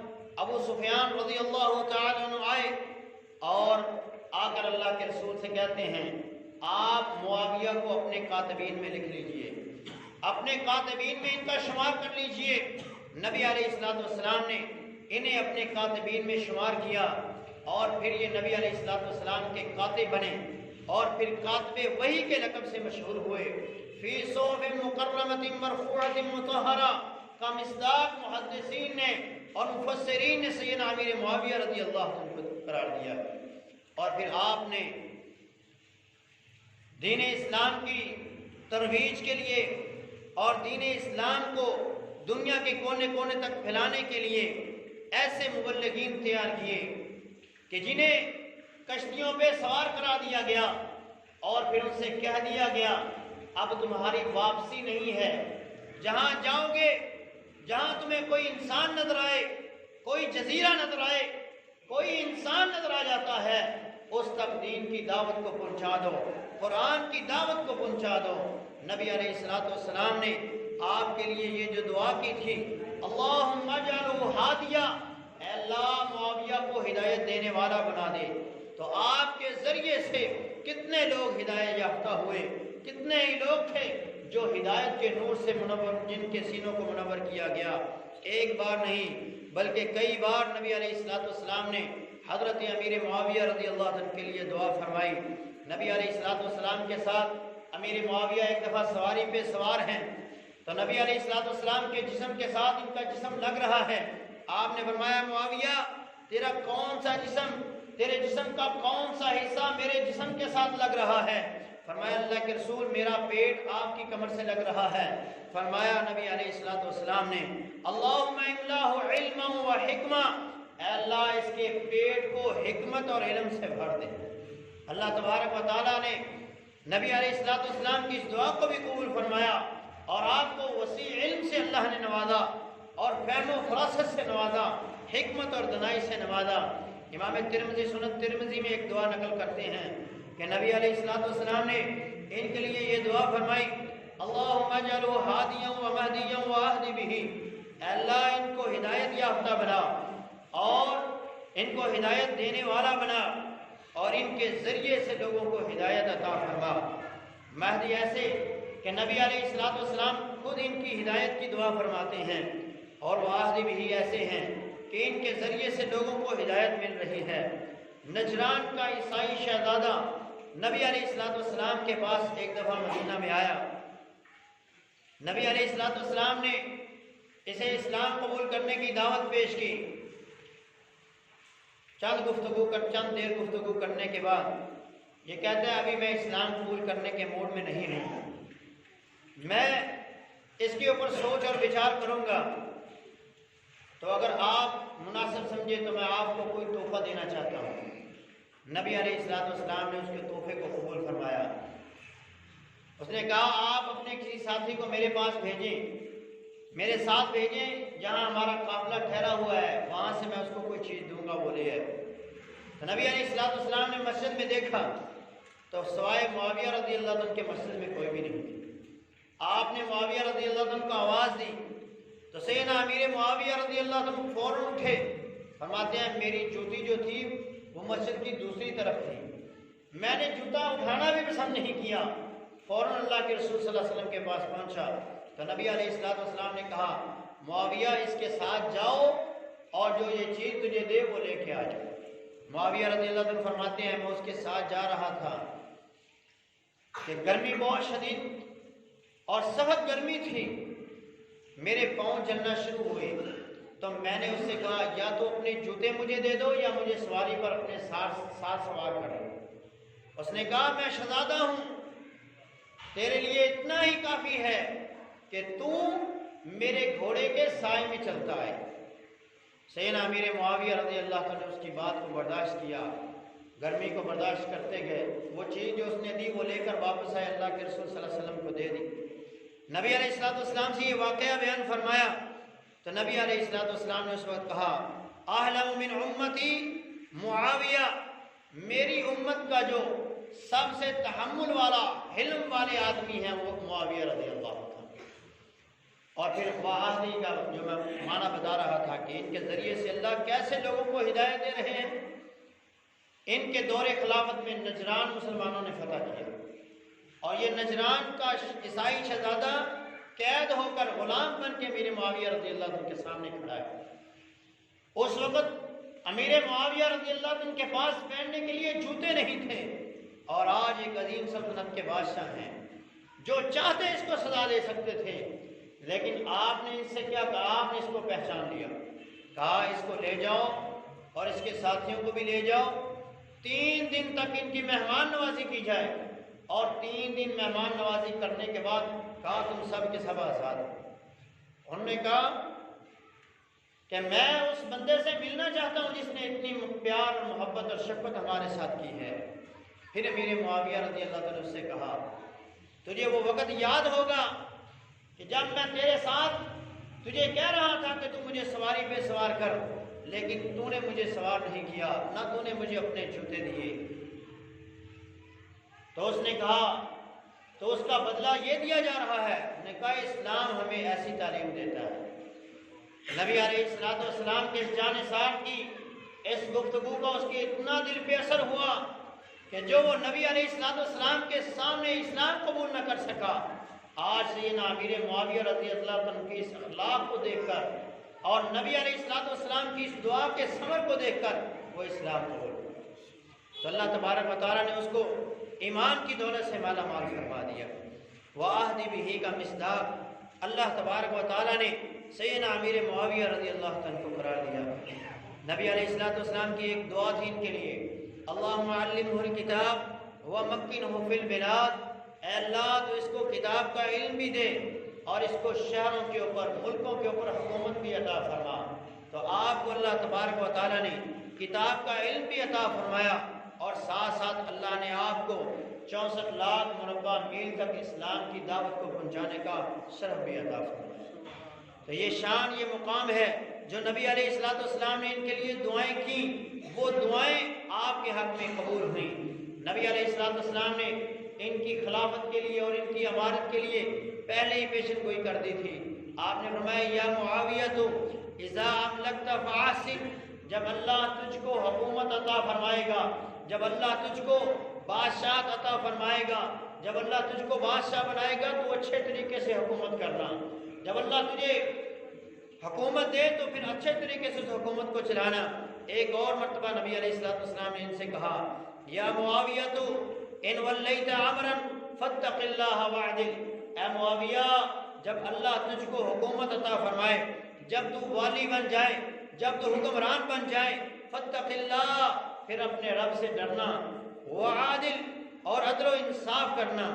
ابو سفیان رضی اللہ تعالیٰ عنہ آئے اور آ کر اللہ کے رسول سے کہتے ہیں، آپ معاویہ کو اپنے کاتبین میں لکھ لیجئے، اپنے کاتبین میں ان کا شمار کر لیجئے۔ نبی علیہ السلام نے انہیں اپنے کاتبین میں شمار کیا اور پھر یہ نبی علیہ السلام کے کاتب بنے اور پھر کاتب وحی کے لقب سے مشہور ہوئے۔ فی صحف مکرمۃ مرفوعۃ مطہرہ کا مصداق محدثین نے اور مفسرین نے سیدنا امیر معاویہ رضی اللہ عنہ کو قرار دیا۔ اور پھر آپ نے دین اسلام کی ترویج کے لیے اور دین اسلام کو دنیا کے کونے کونے تک پھیلانے کے لیے ایسے مبلغین تیار کیے کہ جنہیں کشتیوں پہ سوار کرا دیا گیا اور پھر ان سے کہہ دیا گیا، اب تمہاری واپسی نہیں ہے، جہاں جاؤ گے، جہاں تمہیں کوئی انسان نظر آئے، کوئی جزیرہ نظر آئے، کوئی انسان نظر آ جاتا ہے، اس تک دین کی دعوت کو پہنچا دو، قرآن کی دعوت کو پہنچا دو۔ نبی علیہ السلام نے آپ کے لیے یہ جو دعا کی تھی، اللہم اجعلہ ہادیہ، اے اللہ معاویہ کو ہدایت دینے والا بنا دے، تو آپ کے ذریعے سے کتنے لوگ ہدایت یافتہ ہوئے، کتنے ہی لوگ تھے جو ہدایت کے نور سے منور، جن کے سینوں کو منور کیا گیا۔ ایک بار نہیں بلکہ کئی بار نبی علیہ السلام نے حضرت امیر معاویہ رضی اللہ عنہ کے لیے دعا فرمائی۔ نبی علیہ السلام کے ساتھ امیر معاویہ ایک دفعہ سواری پہ سوار ہیں تو نبی علیہ السلام کے جسم کے ساتھ ان کا جسم لگ رہا ہے۔ آپ نے فرمایا، معاویہ تیرا کون سا جسم، تیرے جسم کا کون سا حصہ میرے جسم کے ساتھ لگ رہا ہے؟ فرمایا، اللہ کے رسول میرا پیٹ آپ کی کمر سے لگ رہا ہے۔ فرمایا نبی علیہ السلام نے، اللہم املہ علما و حکمہ، اے اللہ اس کے پیٹ کو حکمت اور علم سے بھر دے۔ اللہ تبارک و تعالیٰ نے نبی علیہ السلام کی اس دعا کو بھی قبول فرمایا اور آپ کو وسیع علم سے اللہ نے نوازا اور فہم و فراست سے نوازا، حکمت اور دانائی سے نوازا۔ امام ترمذی سنن ترمذی میں ایک دعا نقل کرتے ہیں کہ نبی علیہ السلام نے ان کے لیے یہ دعا فرمائی، اللہم اجعلہ ہادیا و مہدیا و اہدی بہ، اے اللہ ان کو ہدایت یافتہ بنا اور ان کو ہدایت دینے والا بنا اور ان کے ذریعے سے لوگوں کو ہدایت عطا فرما۔ مہدی ایسے کہ نبی علیہ السلام خود ان کی ہدایت کی دعا فرماتے ہیں، اور واحد بھی ایسے ہیں کہ ان کے ذریعے سے لوگوں کو ہدایت مل رہی ہے۔ نجران کا عیسائی شہزادہ نبی علیہ السلام کے پاس ایک دفعہ مدینہ میں آیا۔ نبی علیہ السلام نے اسے اسلام قبول کرنے کی دعوت پیش کی۔ چند دیر گفتگو کرنے کے بعد یہ کہتا ہے، ابھی میں اسلام قبول کرنے کے موڈ میں نہیں ہوں، میں اس کے اوپر سوچ اور وچار کروں گا، تو اگر آپ مناسب سمجھے تو میں آپ کو کوئی تحفہ دینا چاہتا ہوں۔ نبی علیہ السلام نے اس کے تحفے کو قبول فرمایا۔ اس نے کہا، آپ اپنے کسی ساتھی کو میرے پاس بھیجیں، میرے ساتھ بھیجیں، جہاں ہمارا قافلہ ٹھہرا ہوا ہے وہاں سے میں اس کو کوئی چیز دوں گا، بولے ہے۔ تو نبی علیہ السلام نے مسجد میں دیکھا تو سوائے معاویہ رضی اللہ عنہ کے مسجد میں کوئی بھی نہیں تھی۔ آپ نے معاویہ رضی اللہ عنہ کو آواز دی تو سیدنا امیر معاویہ رضی اللہ عنہ فوراً اٹھے، فرماتے ہیں میری جوتی جو تھی وہ مسجد کی دوسری طرف تھی، میں نے جوتا اٹھانا بھی پسند نہیں کیا، فوراً اللہ کے رسول صلی اللہ علیہ وسلم کے پاس پہنچا تو نبی علیہ السلام نے کہا معاویہ اس کے ساتھ جاؤ اور جو یہ چیز تجھے دے وہ لے کے آ جاؤ۔ معاویہ رضی اللہ عنہ فرماتے ہیں میں اس کے ساتھ جا رہا تھا کہ گرمی بہت شدید اور سخت گرمی تھی، میرے پاؤں جلنا شروع ہوئے تو میں نے اس سے کہا یا تو اپنے جوتے مجھے دے دو یا مجھے سواری پر اپنے ساتھ سوار کرو۔ اس نے کہا میں شہزادہ ہوں، تیرے لیے اتنا ہی کافی ہے کہ تو میرے گھوڑے کے سائے میں چلتا ہے۔ سیدنا امیر معاویہ رضی اللہ عنہ نے اس کی بات کو برداشت کیا، گرمی کو برداشت کرتے گئے، وہ چیز جو اس نے دی وہ لے کر واپس آئے، اللہ کے رسول صلی اللہ علیہ وسلم کو دے دی۔ نبی علیہ السلام سے یہ واقعہ بیان فرمایا تو نبی علیہ السلام نے اس وقت کہا احلم من امتی معاویہ، میری امت کا جو سب سے تحمل والا حلم والے آدمی ہیں وہ معاویہ رضی اللہ عنہ۔ اور پھر وعدی کا جو میں معنی بتا رہا تھا کہ ان کے ذریعے سے اللہ کیسے لوگوں کو ہدایت دے رہے ہیں۔ ان کے دور خلافت میں نجران مسلمانوں نے فتح کیا اور یہ نجران کا عیسائی شہزادہ قید ہو کر غلام بن کے امیر معاویہ رضی اللہ عنہ کے سامنے کھڑا ہے۔ اس وقت امیر معاویہ رضی اللہ عنہ کے پاس پہننے کے لیے جوتے نہیں تھے اور آج ایک عظیم سلطنت کے بادشاہ ہیں، جو چاہتے اس کو سزا دے سکتے تھے، لیکن آپ نے ان سے کیا کہا، آپ نے اس کو پہچان لیا، کہا اس کو لے جاؤ اور اس کے ساتھیوں کو بھی لے جاؤ، 3 دن تک ان کی مہمان نوازی کی جائے اور 3 دن مہمان نوازی کرنے کے بعد کہا تم سب کے سب آزاد۔ انہوں نے کہا کہ میں اس بندے سے ملنا چاہتا ہوں جس نے اتنی پیار اور محبت اور شفقت ہمارے ساتھ کی ہے۔ پھر امیر معاویہ رضی اللہ عنہ سے کہا تجھے وہ وقت یاد ہوگا کہ جب میں تیرے ساتھ تجھے کہہ رہا تھا کہ تو مجھے سواری پہ سوار کر، لیکن تو نے مجھے سوار نہیں کیا، نہ تو نے مجھے اپنے جوتے دیے۔ تو اس نے کہا تو اس کا بدلہ یہ دیا جا رہا ہے۔ نے کہا اسلام ہمیں ایسی تعلیم دیتا ہے۔ نبی علیہ السلام کے اس جانثار کی اس گفتگو کا اس کے اتنا دل پہ اثر ہوا کہ جو وہ نبی علیہ السلام کے سامنے اسلام قبول نہ کر سکا، آج سیدنا امیر معاویہ رضی اللہ عنہ کی اس اخلاق کو دیکھ کر اور نبی علیہ السلام کی اس دعا کے ثمر کو دیکھ کر وہ اسلام قبول کر۔ تو اللہ تبارک و تعالیٰ نے اس کو ایمان کی دولت سے مالا مال فرما دیا۔ وَآہدِ بِهِ کا مصداق اللہ تبارک و تعالیٰ نے سیدنا امیر معاویہ رضی اللہ عنہ کو قرار دیا۔ نبی علیہ السلام کی ایک دعا تھی ان کے لیے، اللہم علمہ الکتاب ومکنہ فی البلاد، اے اللہ تو اس کو کتاب کا علم بھی دے اور اس کو شہروں کے اوپر ملکوں کے اوپر حکومت بھی عطا فرما۔ تو آپ کو اللہ تبارک و تعالیٰ نے کتاب کا علم بھی عطا فرمایا اور ساتھ ساتھ اللہ نے آپ کو 64 لاکھ مربع میل تک اسلام کی دعوت کو پہنچانے کا شرف بھی عطا فرمایا۔ تو یہ شان، یہ مقام ہے جو نبی علیہ السلام نے ان کے لیے دعائیں کی، وہ دعائیں آپ کے حق میں قبول ہوئیں۔ نبی علیہ السلام نے ان کی خلافت کے لیے اور ان کی امارت کے لیے پہلے ہی پیشن گوئی کر دی تھی۔ آپ نے فرمایا یا معاویہ تو اذا املکت فاحسن، جب اللہ تجھ کو حکومت عطا فرمائے گا، جب اللہ تجھ کو بادشاہ عطا فرمائے گا، جب اللہ تجھ کو بادشاہ بنائے گا تو اچھے طریقے سے حکومت کرنا، جب اللہ تجھے حکومت دے تو پھر اچھے طریقے سے اس حکومت کو چلانا۔ ایک اور مرتبہ نبی علیہ السلام نے ان سے کہا یا معاویہ تو ان ولیت امرا فاتق اللہ واعدل، اے معاویہ جب اللہ تجھ کو حکومت عطا فرمائے، جب تو والی بن جائے، جب تو حکمران بن جائے، فاتق اللہ پھر اپنے رب سے ڈرنا، وعادل اور عدل و انصاف کرنا۔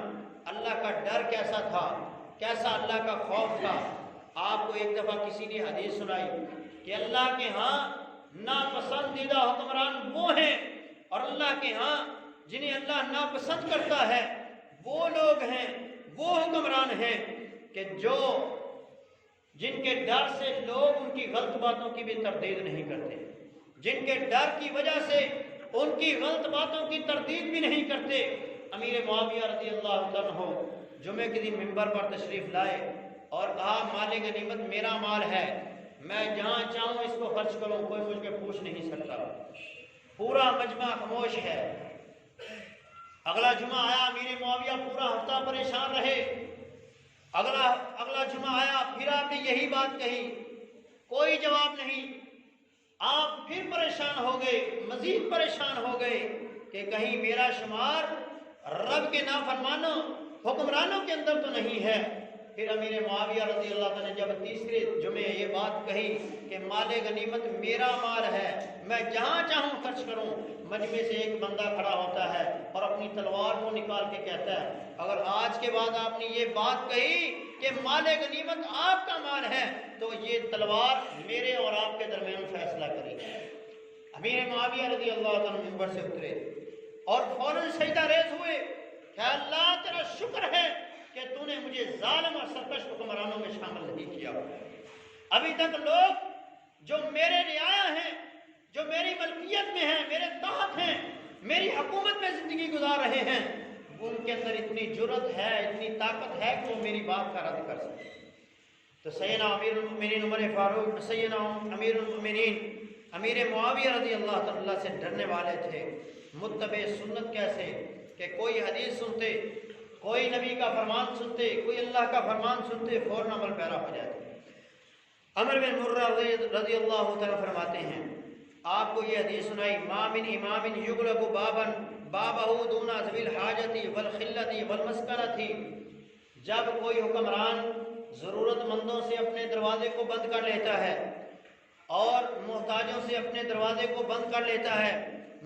اللہ کا ڈر کیسا تھا، کیسا اللہ کا خوف تھا۔ آپ کو ایک دفعہ کسی نے حدیث سنائی کہ اللہ کے ہاں ناپسندیدہ حکمران وہ ہیں اور اللہ کے ہاں جنہیں اللہ ناپسند کرتا ہے وہ لوگ ہیں، وہ حکمران ہیں کہ جن کے ڈر سے لوگ ان کی غلط باتوں کی بھی تردید نہیں کرتے، جن کے ڈر کی وجہ سے ان کی غلط باتوں کی تردید بھی نہیں کرتے۔ امیر معاویہ رضی اللہ عنہ جمعے کے دن منبر پر تشریف لائے اور کہا مال غنیمت میرا مال ہے، میں جہاں چاہوں اس کو خرچ کروں، کوئی مجھ کے پوچھ نہیں سکتا۔ پورا مجمع خاموش ہے۔ اگلا جمعہ آیا، امیر معاویہ پورا ہفتہ پریشان رہے۔ اگلا جمعہ آیا، پھر آپ نے یہی بات کہی، کوئی جواب نہیں۔ آپ پھر پریشان ہو گئے، مزید پریشان ہو گئے کہ کہیں میرا شمار رب کے نافرمانوں حکمرانوں کے اندر تو نہیں ہے۔ پھر امیر معاویہ رضی اللہ عنہ نے جب تیسرے جمعے یہ بات کہی کہ مال غنیمت میرا مال ہے، میں جہاں چاہوں خرچ کروں، مجمع سے ایک بندہ کھڑا ہوتا ہے اور اپنی تلوار کو نکال کے کہتا ہے اگر آج کے بعد آپ نے یہ بات کہی کہ مال غنیمت آپ کا مال ہے تو یہ تلوار میرے اور آپ کے درمیان فیصلہ کرے گی۔ امیر معاویہ رضی اللہ عنہ منبر سے اترے اور فوراً سجدہ ریز ہوئے کہ اللہ تیرا شکر ہے کہ تو نے مجھے ظالم اور سرکش حکمرانوں میں شامل نہیں کیا۔ ابھی تک لوگ جو میرے رعایا ہیں، جو میری ملکیت میں ہیں، میرے تحت ہیں، میری حکومت میں زندگی گزار رہے ہیں، ان کے اندر اتنی جرت ہے، اتنی طاقت ہے کہ وہ میری بات کا رد کر سکتے۔ تو سیدنا امیر المؤمنین عمر فاروق، سیدنا امیر المؤمنین امیر معاویہ رضی اللہ تعالیٰ سے ڈرنے والے تھے۔ متبع سنت کیسے کہ کوئی حدیث سنتے، کوئی نبی کا فرمان سنتے، کوئی اللہ کا فرمان سنتے، فوراً عمل پیرا ہو جاتے۔ عمر بن مرہ رضی اللہ تعالیٰ فرماتے ہیں، آپ کو یہ حدیث سنائی، ما من امام یغلق بابا بابہ دون ذوی الحاجت والخلت والمسکنت، جب کوئی حکمران ضرورت مندوں سے اپنے دروازے کو بند کر لیتا ہے اور محتاجوں سے اپنے دروازے کو بند کر لیتا ہے،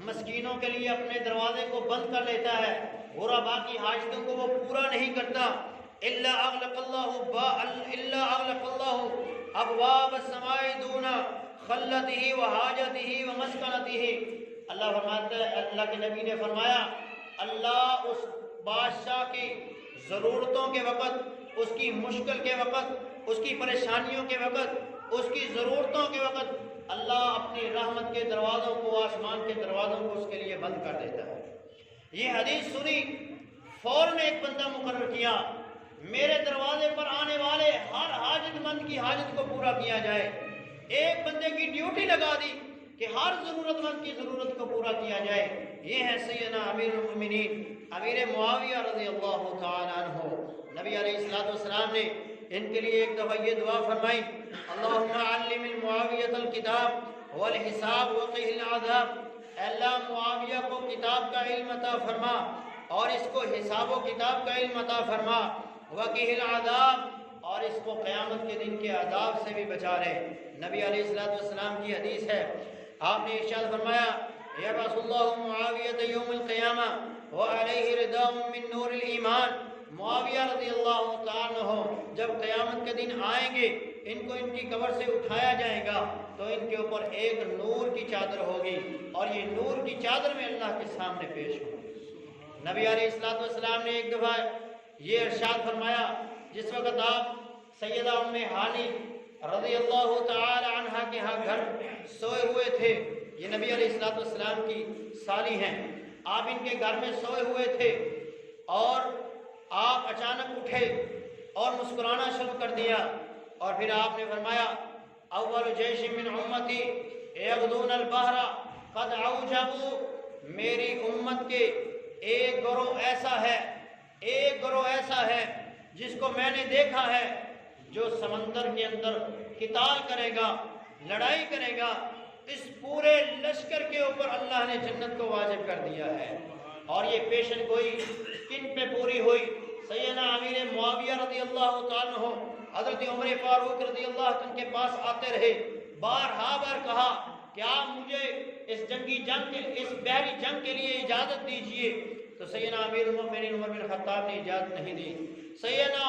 مسکینوں کے لیے اپنے دروازے کو بند کر لیتا ہے، غرباء کی حاجتوں کو وہ پورا نہیں کرتا، الا اغلق اللہ ابواب السماء دون خلته وحاجته ومسکنته۔ اللہ فرماتا ہے، اللہ کے نبی نے فرمایا اللہ اس بادشاہ کی ضرورتوں کے وقت، اس کی مشکل کے وقت، اس کی پریشانیوں کے وقت، اس کی ضرورتوں کے وقت اللہ اپنی رحمت کے دروازوں کو، آسمان کے دروازوں کو اس کے لیے بند کر دیتا ہے۔ یہ حدیث سنی، فوراً ایک بندہ مقرر کیا، میرے دروازے پر آنے والے ہر حاجت مند کی حاجت کو پورا کیا جائے۔ ایک بندے کی ڈیوٹی لگا دی کہ ہر ضرورت مند کی ضرورت کو پورا کیا جائے۔ یہ ہے سیدنا امیر المؤمنین امیر معاویہ رضی اللہ تعالیٰ عنہ۔ نبی علیہ السلام نے ان کے لیے ایک دفعہ یہ دعا فرمائی، اللہم علم المعاویۃ الکتاب والحساب وقہ العذاب، اے اللہ معاویہ کو کتاب کا علم عطا فرما اور اس کو حساب و کتاب کا علم عطا فرما، وقہ العذاب اور اس کو قیامت کے دن کے عذاب سے بھی بچا لے۔ نبی علیہ السلام کی حدیث ہے، آپ نے ارشاد فرمایا یبعث اللہ معاویہ یوم القیامہ وعلیہ رداء من نور الایمان۔ معاویہ رضی اللہ تعالیٰ عنہ جب قیامت کے دن آئیں گے، ان کو ان کی قبر سے اٹھایا جائے گا تو ان کے اوپر ایک نور کی چادر ہوگی اور یہ نور کی چادر میں اللہ کے سامنے پیش ہوگی۔ نبی علیہ السلام نے ایک دفعہ یہ ارشاد فرمایا، جس وقت آپ سیدہ ام ہانی رضی اللہ تعالی عنہ کے ہاں گھر سوئے ہوئے تھے، یہ نبی علیہ السلام کی سالی ہیں، آپ ان کے گھر میں سوئے ہوئے تھے اور آپ اچانک اٹھے اور مسکرانا شروع کر دیا اور پھر آپ نے فرمایا اول جیش من امتی یغدون البحر قد اوجبوا، میری امت کے ایک گروہ ایسا ہے جس کو میں نے دیکھا ہے جو سمندر کے اندر قتال کرے گا، لڑائی کرے گا، اس پورے لشکر کے اوپر اللہ نے جنت کو واجب کر دیا ہے۔ اور یہ پیشن گوئی کن پہ پوری ہوئی؟ سیدنا امیر معاویہ رضی اللہ تعالیٰ عنہ حضرت عمر فاروق رضی اللہ عنہ کے پاس آتے رہے، بار کہا کہ آپ مجھے اس بحری جنگ کے لیے اجازت دیجئے، تو سیدنا امیر المؤمنین عمر بن خطاب نے اجازت نہیں دی۔ سیدنا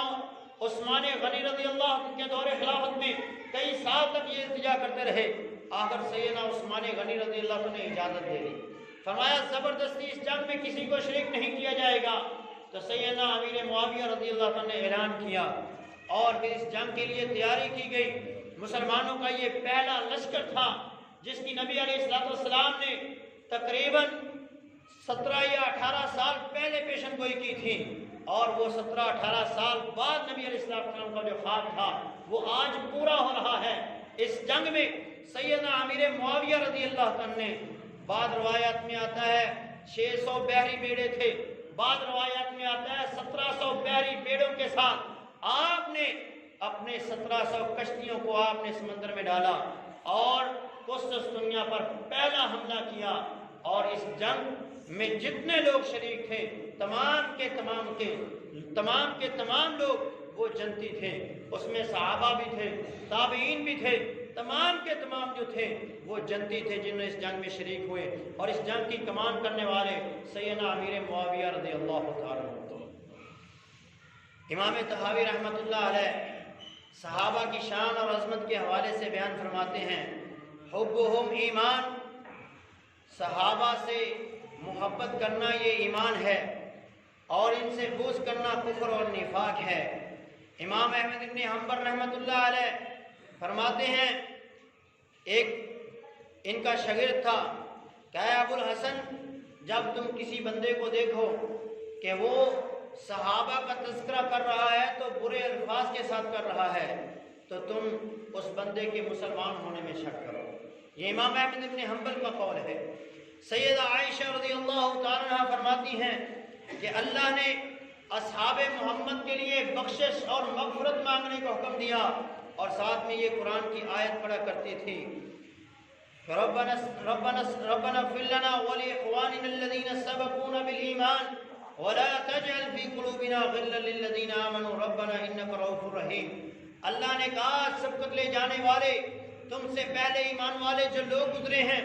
عثمان غنی رضی اللہ عنہ کے دور خلافت میں کئی سال تک یہ التجا کرتے رہے، آخر سیدنا عثمان غنی رضی اللہ عنہ نے اجازت دے دی، فرمایا زبردستی اس جنگ میں کسی کو شریک نہیں کیا جائے گا۔ تو سیدنا امیر معاویہ رضی اللہ عنہ نے اعلان کیا اور پھر اس جنگ کے لیے تیاری کی گئی۔ مسلمانوں کا یہ پہلا لشکر تھا جس کی نبی علیہ السلام نے تقریباً 17 یا 18 سال پہلے پیشن گوئی کی تھی، اور وہ 17-18 سال بعد نبی علیہ السلام کا جو خواب تھا وہ آج پورا ہو رہا ہے۔ اس جنگ میں سیدنا امیر معاویہ رضی اللہ عنہ نے، بعض روایات میں آتا ہے 600 بحری بیڑے تھے، بعض روایات میں آتا ہے 1700 بحری بیڑوں کے ساتھ آپ نے اپنے 1700 کشتیوں کو آپ نے سمندر میں ڈالا اور قسطنطنیہ دنیا پر پہلا حملہ کیا، اور اس جنگ میں جتنے لوگ شریک تھے تمام کے تمام لوگ وہ جنتی تھے، اس میں صحابہ بھی تھے، تابعین بھی تھے، تمام کے تمام جو تھے وہ جنتی تھے جنہوں نے اس جنگ میں شریک ہوئے، اور اس جنگ کی کمان کرنے والے سیدنا امیر معاویہ رضی اللہ تعالیٰ عنہ۔ امام طحاوی رحمۃ اللہ علیہ صحابہ کی شان اور عظمت کے حوالے سے بیان فرماتے ہیں، حبہم ایمان، صحابہ سے محبت کرنا یہ ایمان ہے، اور ان سے بغض کرنا کفر اور نفاق ہے۔ امام احمد بن حنبل رحمۃ اللہ علیہ فرماتے ہیں، ایک ان کا شاگرد تھا، کہ ابو الحسن، جب تم کسی بندے کو دیکھو کہ وہ صحابہ کا تذکرہ کر رہا ہے تو برے الفاظ کے ساتھ کر رہا ہے، تو تم اس بندے کے مسلمان ہونے میں شک کرو۔ یہ امام احمد بن حنبل کا قول ہے۔ سیدہ عائشہ رضی اللہ تعالیٰ عنہ فرماتی ہیں کہ اللہ نے اصحاب محمد کے لیے بخشش اور مغفرت مانگنے کا حکم دیا، اور ساتھ میں یہ قرآن کی آیت پڑھا کرتی تھی، ربنا اغفر لنا ولإخواننا الذين سبقونا بالإيمان ولا تجعل في قلوبنا غلا للذين آمنوا ربنا إنك رؤوف رحيم۔ اللہ نے کہا سبقت لے جانے والے، تم سے پہلے ایمان والے جو لوگ گزرے ہیں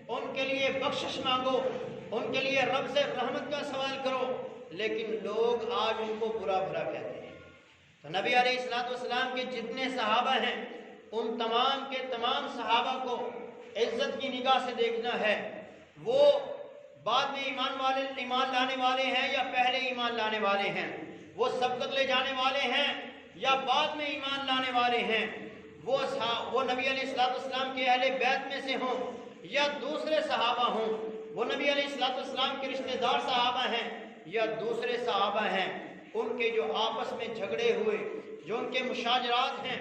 ان کے لیے بخشش مانگو، ان کے لیے رب سے رحمت کا سوال کرو، لیکن لوگ آج ان کو برا بھلا کہتے ہیں۔ تو نبی علیہ السلام کے جتنے صحابہ ہیں ان تمام کے تمام صحابہ کو عزت کی نگاہ سے دیکھنا ہے، وہ بعد میں ایمان لانے والے ہیں یا پہلے ایمان لانے والے ہیں، وہ سبقت لے جانے والے ہیں یا بعد میں ایمان لانے والے ہیں، وہ نبی علیہ السلام کے اہل بیت میں سے ہوں یا دوسرے صحابہ ہوں، وہ نبی علیہ السلام کے رشتہ دار صحابہ ہیں یا دوسرے صحابہ ہیں، ان کے جو آپس میں جھگڑے ہوئے، جو ان کے مشاجرات ہیں،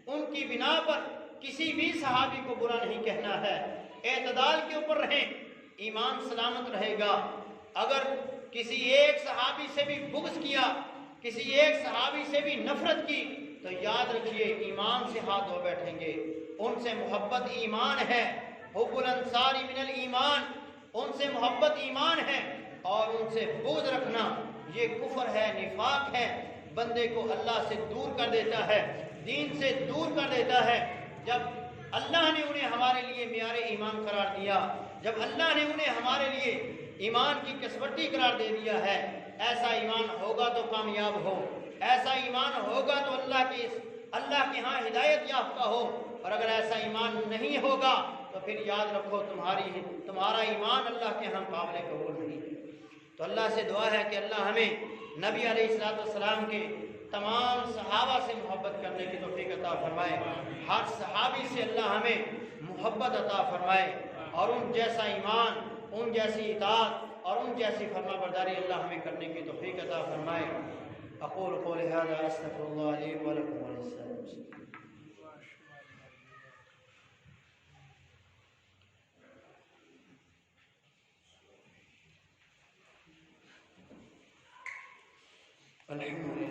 ان کی بنا پر کسی بھی صحابی کو برا نہیں کہنا ہے، اعتدال کے اوپر رہیں، ایمان سلامت رہے گا۔ اگر کسی ایک صحابی سے بھی بغض کیا، کسی ایک صحابی سے بھی نفرت کی، تو یاد رکھیے ایمان سے ہاتھ دھو بیٹھیں گے۔ ان سے محبت ایمان ہے، حب الانصار من الایمان، ان سے محبت ایمان ہے، اور ان سے بغض رکھنا یہ کفر ہے، نفاق ہے، بندے کو اللہ سے دور کر دیتا ہے، دین سے دور کر دیتا ہے۔ جب اللہ نے انہیں ہمارے لیے معیار ایمان قرار دیا، جب اللہ نے انہیں ہمارے لیے ایمان کی کسوٹی قرار دے دیا ہے، ایسا ایمان ہوگا تو کامیاب ہو، ایسا ایمان ہوگا تو اللہ کے ہاں ہدایت یافتہ ہو، اور اگر ایسا ایمان نہیں ہوگا تو پھر یاد رکھو تمہارا ایمان اللہ کے ہاں قابل قبول نہیں ہے۔ تو اللہ سے دعا ہے کہ اللہ ہمیں نبی علیہ السلام کے تمام صحابہ سے محبت کرنے کی توفیق عطا فرمائے، ہر صحابی سے اللہ ہمیں محبت عطا فرمائے، اور ان جیسا ایمان، ان جیسی اطاعت اور ان جیسی فرما برداری اللہ ہمیں کرنے کی توفیق عطا فرمائے۔ اقول قولی ھذا استغفر اللہ لی ولکم ولسائر المسلمین۔ الحمدللہ۔